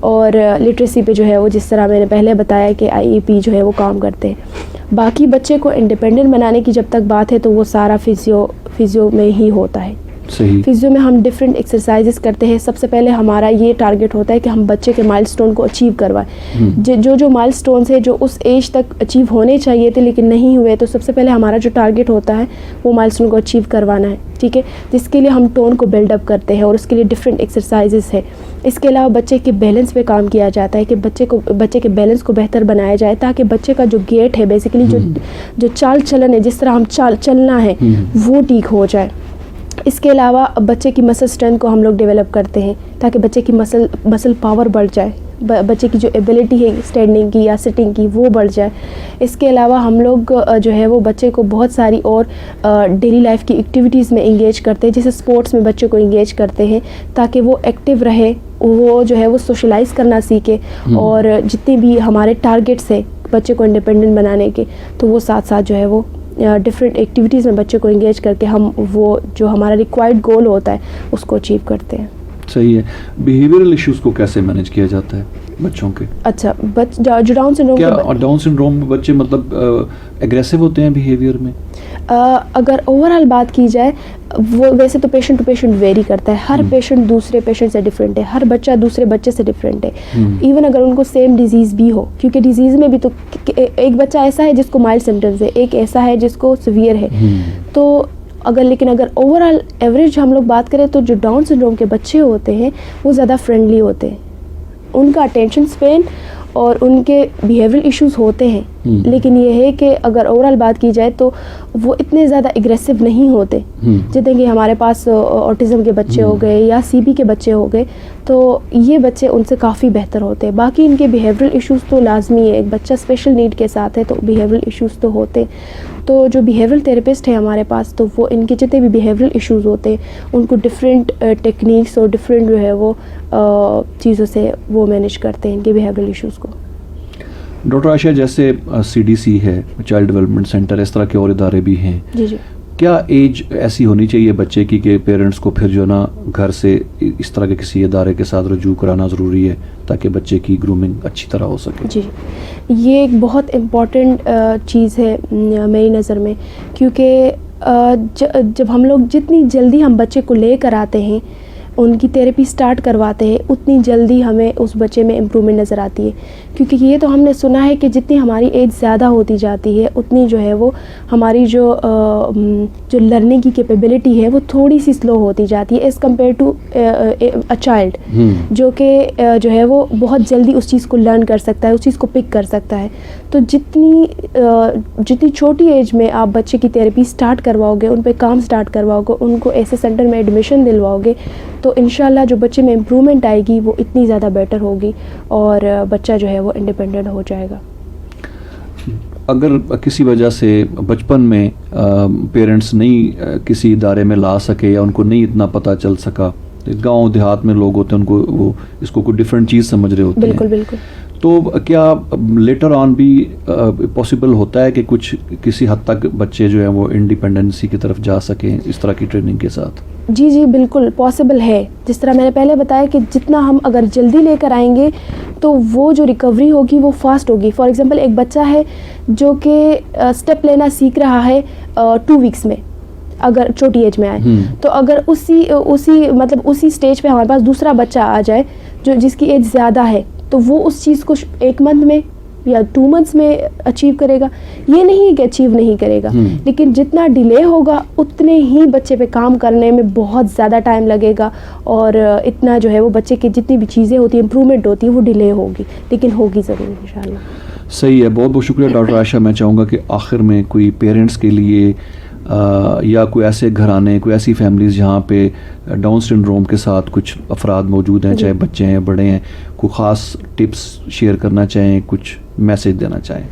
اور لٹریسی پہ جو ہے وہ جس طرح میں نے پہلے بتایا کہ IEP جو ہے وہ کام کرتے ہیں. باقی بچے کو انڈیپینڈنٹ بنانے کی جب تک بات ہے تو وہ سارا فزیو میں ہی ہوتا ہے. صحیح. فزیو میں ہم ڈفرینٹ ایکسرسائزز کرتے ہیں. سب سے پہلے ہمارا یہ ٹارگیٹ ہوتا ہے کہ ہم بچے کے مائل سٹون کو اچیو کروائیں. جو مائل سٹونس ہے جو اس ایج تک اچیو ہونے چاہیے تھے لیکن نہیں ہوئے تو سب سے پہلے ہمارا جو ٹارگیٹ ہوتا ہے وہ مائل سٹون کو اچیو کروانا ہے. ٹھیک ہے. جس کے لیے ہم ٹون کو بلڈ اپ کرتے ہیں اور اس کے لیے ڈفرینٹ ایکسرسائزز ہے. اس کے علاوہ بچے کے بیلنس پہ کام کیا جاتا ہے کہ بچے کے بیلنس کو بہتر بنایا جائے تاکہ بچے کا جو گیٹ ہے بیسیکلی جو چال چلن ہے جس طرح ہم چلنا ہے وہ ٹھیک ہو جائے. اس کے علاوہ بچے کی مسل اسٹرینتھ کو ہم لوگ ڈیولپ کرتے ہیں تاکہ بچے کی مسل پاور بڑھ جائے, بچے کی جو ایبلٹی ہے اسٹینڈنگ کی یا سٹنگ کی وہ بڑھ جائے. اس کے علاوہ ہم لوگ جو ہے وہ بچے کو بہت ساری اور ڈیلی لائف کی ایکٹیویٹیز میں انگیج کرتے ہیں, جیسے اسپورٹس میں بچے کو انگیج کرتے ہیں تاکہ وہ ایکٹیو رہے, وہ جو ہے وہ سوشلائز کرنا سیکھے. اور جتنے بھی ہمارے ٹارگیٹس ہیں بچے کو انڈیپینڈنٹ بنانے کے تو وہ ساتھ ساتھ جو ہے وہ ڈفرینٹ ایکٹیویٹیز میں بچے کو انگیج کر کے ہم وہ جو ہمارا ریکوائرڈ گول ہوتا ہے اس کو اچیو کرتے ہیں. صحیح ہے. بیہیویئرل ایشوز کو کیسے مینیج کیا جاتا ہے بچوں کے؟ اچھا, جو ڈاؤن سنڈروم کیا ڈاؤن سنڈروم میں بچے مطلب ایگریسو ہوتے ہیں بیہیویئر میں؟ اگر اوور آل بات کی جائے وہ ویسے تو پیشنٹ ٹو پیشنٹ ویری کرتا ہے. ہر پیشنٹ دوسرے پیشنٹ سے ڈفرینٹ ہے, ہر بچہ دوسرے بچے سے ڈفرینٹ ہے. ایون اگر ان کو سیم ڈیزیز بھی ہو, کیونکہ ڈیزیز میں بھی تو ایک بچہ ایسا ہے جس کو مائلڈ سمٹمز ہے, ایک ایسا ہے جس کو سیویئر ہے. تو لیکن اگر اوور آل ایوریج ہم لوگ بات کریں تو جو ڈاؤن سنڈروم کے بچے ہوتے ہیں وہ زیادہ فرینڈلی ہوتے ہیں. ان کا اٹینشن اسپین اور ان کے بیہیورل ایشوز ہوتے ہیں, لیکن یہ ہے کہ اگر اوور آل بات کی جائے تو وہ اتنے زیادہ اگریسو نہیں ہوتے جتنے کہ ہمارے پاس آٹزم کے بچے ہو گئے یا CP کے بچے ہو گئے. تو یہ بچے ان سے کافی بہتر ہوتے ہیں. باقی ان کے بیہیورل ایشوز تو لازمی ہے, ایک بچہ اسپیشل نیڈ کے ساتھ ہے تو بیہیورل ایشوز تو ہوتے. تو جو بیہیورل تھراپسٹ ہے ہمارے پاس تو وہ ان کے جتنے بھی بیہیورل ایشوز ہوتے ہیں ان کو ڈفرینٹ ٹیکنیکس اور ڈفرینٹ جو ہے وہ چیزوں سے وہ مینیج کرتے ہیں ان کے بیہیورل ایشوز کو. ڈاکٹر عائشہ, جیسے CDC ہے, چائلڈ ڈیولپمنٹ سینٹر, اس طرح کے اور ادارے بھی ہیں, جی کیا ایج ایسی ہونی چاہیے بچے کی کہ پیرنٹس کو پھر جو ہے نا گھر سے اس طرح کے کسی ادارے کے ساتھ رجوع کرانا ضروری ہے تاکہ بچے کی گرومنگ اچھی طرح ہو سکے؟ جی, یہ ایک بہت امپورٹنٹ چیز ہے میری نظر میں, کیونکہ جب ہم لوگ جتنی جلدی ہم بچے کو لے کر آتے ہیں ان کی تھیراپی سٹارٹ کرواتے ہیں اتنی جلدی ہمیں اس بچے میں امپرومنٹ نظر آتی ہے. کیونکہ یہ تو ہم نے سنا ہے کہ جتنی ہماری ایج زیادہ ہوتی جاتی ہے اتنی جو ہے وہ ہماری جو لرننگ کی کیپیبلٹی ہے وہ تھوڑی سی سلو ہوتی جاتی ہے as compare to a child, جو کہ جو ہے وہ بہت جلدی اس چیز کو لرن کر سکتا ہے, اس چیز کو پک کر سکتا ہے. تو جتنی چھوٹی ایج میں آپ بچے کی تھیراپی سٹارٹ کرواؤ گے, ان پہ کام سٹارٹ کرواؤ گے, ان کو ایسے سینٹر میں ایڈمیشن دلواؤ گے تو انشاءاللہ جو بچے میں امپرومنٹ آئے گی وہ اتنی زیادہ بیٹر ہوگی اور بچہ جو ہے وہ انڈیپینڈنٹ ہو جائے گا. اگر کسی وجہ سے بچپن میں پیرنٹس نہیں کسی ادارے میں لا سکے یا ان کو نہیں اتنا پتہ چل سکا, گاؤں دیہات میں لوگ ہوتے ہیں ان کو وہ اس کو کوئی ڈفرینٹ چیز سمجھ رہے ہوتے ہیں, بالکل بالکل, تو کیا لیٹر آن بھی پاسبل ہوتا ہے کہ کچھ کسی حد تک بچے جو ہیں وہ انڈیپینڈنسی کی طرف جا سکیں اس طرح کی ٹریننگ کے ساتھ؟ جی جی بالکل پاسبل ہے. جس طرح میں نے پہلے بتایا کہ جتنا ہم اگر جلدی لے کر آئیں گے تو وہ جو ریکوری ہوگی وہ فاسٹ ہوگی. فار ایگزامپل ایک بچہ ہے جو کہ اسٹیپ لینا سیکھ رہا ہے 2 ویکس میں, اگر چھوٹی ایج میں آئے, تو اگر اسی اسٹیج پہ ہمارے پاس دوسرا بچہ آ جائے جو جس کی ایج زیادہ ہے, تو وہ اس چیز کو 1 منتھ میں یا 2 منتھس میں اچیو کرے گا. یہ نہیں کہ اچیو نہیں کرے گا, لیکن جتنا ڈیلے ہوگا اتنے ہی بچے پہ کام کرنے میں بہت زیادہ ٹائم لگے گا, اور اتنا جو ہے وہ بچے کی جتنی بھی چیزیں ہوتی ہیں امپرومنٹ ہوتی ہے وہ ڈیلے ہوگی, لیکن ہوگی ضرور انشاءاللہ. صحیح ہے, بہت بہت شکریہ ڈاکٹر عائشہ. میں چاہوں گا کہ آخر میں کوئی پیرنٹس کے لیے یا کوئی ایسے گھرانے, کوئی ایسی فیملیز جہاں پہ ڈاؤن سنڈروم کے ساتھ کچھ افراد موجود ہیں, چاہے بچے ہیں بڑے ہیں, کوئی خاص ٹپس شیئر کرنا چاہیں, کچھ میسج دینا چاہیں؟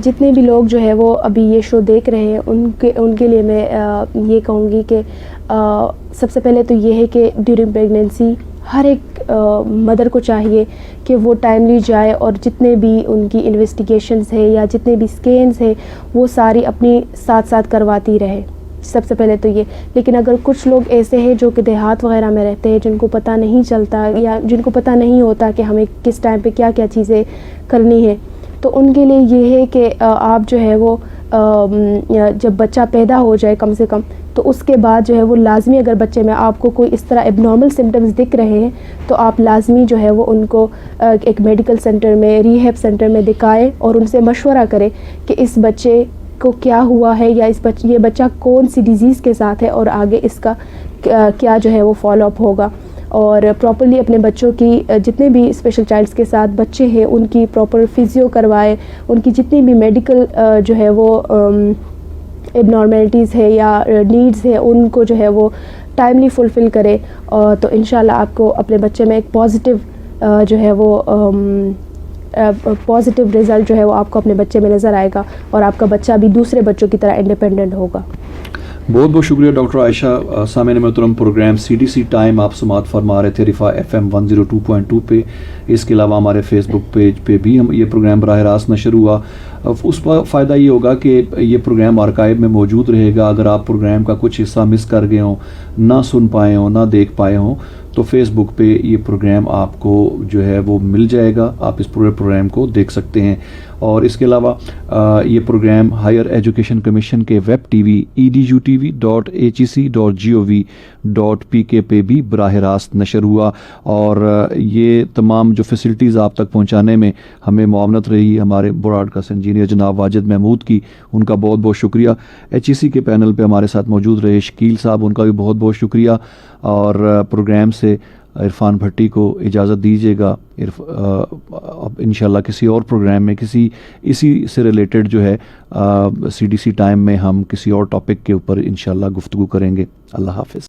جتنے بھی لوگ جو ہے وہ ابھی یہ شو دیکھ رہے ہیں ان کے لیے میں یہ کہوں گی کہ سب سے پہلے تو یہ ہے کہ ڈیورنگ پریگنینسی ہر ایک مدر کو چاہیے کہ وہ ٹائملی جائے اور جتنے بھی ان کی انویسٹیگیشنز ہے یا جتنے بھی اسکینز ہے وہ ساری اپنی ساتھ ساتھ کرواتی رہے, سب سے پہلے تو یہ. لیکن اگر کچھ لوگ ایسے ہیں جو کہ دیہات وغیرہ میں رہتے ہیں, جن کو پتہ نہیں چلتا یا جن کو پتہ نہیں ہوتا کہ ہمیں کس ٹائم پہ کیا کیا چیزیں کرنی ہے, تو ان کے لیے یہ ہے کہ آپ جو ہے وہ جب بچہ پیدا ہو جائے کم سے کم, تو اس کے بعد جو ہے وہ لازمی, اگر بچے میں آپ کو کوئی اس طرح ایب نارمل سمٹمز دکھ رہے ہیں تو آپ لازمی جو ہے وہ ان کو ایک میڈیکل سینٹر میں, ریہیب سینٹر میں دکھائیں اور ان سے مشورہ کریں کہ اس بچے کو کیا ہوا ہے یا یہ بچہ کون سی ڈیزیز کے ساتھ ہے اور آگے اس کا کیا جو ہے وہ فالو اپ ہوگا. اور پراپرلی اپنے بچوں کی جتنے بھی اسپیشل چائلڈس کے ساتھ بچے ہیں ان کی پراپر فزیو کروائے, ان کی جتنی بھی میڈیکل جو ہے وہ ایب نارمیلٹیز ہے یا نیڈز ہے ان کو جو ہے وہ ٹائملی فلفل کرے, تو انشاءاللہ آپ کو اپنے بچے میں ایک پازیٹیو جو ہے وہ پازیٹیو رزلٹ جو ہے وہ آپ کو اپنے بچے میں نظر آئے گا, اور آپ کا بچہ بھی دوسرے بچوں کی طرح انڈیپینڈنٹ ہوگا. بہت بہت شکریہ ڈاکٹر عائشہ. سامعین محترم, پروگرام CDC ٹائم آپ سماعت فرما رہے تھے رفا FM 102.2 پہ. اس کے علاوہ ہمارے فیس بک پیج پہ بھی یہ پروگرام براہ راست نشر ہوا. اس پر فائدہ یہ ہوگا کہ یہ پروگرام آرکائیو میں موجود رہے گا. اگر آپ پروگرام کا کچھ حصہ مس کر گئے ہوں, نہ سن پائے ہوں, نہ دیکھ پائے ہوں, تو فیس بک پہ یہ پروگرام آپ کو جو ہے وہ مل جائے گا, آپ اس پورے پروگرام کو دیکھ سکتے ہیں. اور اس کے علاوہ یہ پروگرام ہائر ایجوکیشن کمیشن کے ویب ٹی وی edutv.hec.gov.pk پہ بھی براہ راست نشر ہوا, اور یہ تمام جو فیسلٹیز آپ تک پہنچانے میں ہمیں معاونت رہی ہمارے براڈ کاسٹ انجینئر جناب واجد محمود کی, ان کا بہت بہت شکریہ. HEC کے پینل پہ ہمارے ساتھ موجود رہے شکیل صاحب, ان کا بھی بہت بہت شکریہ. اور پروگرام سے عرفان بھٹی کو اجازت دیجیے گا. انشاءاللہ کسی اور پروگرام میں اسی سے ریلیٹڈ جو ہے CDC ٹائم میں ہم کسی اور ٹاپک کے اوپر انشاءاللہ گفتگو کریں گے. اللہ حافظ.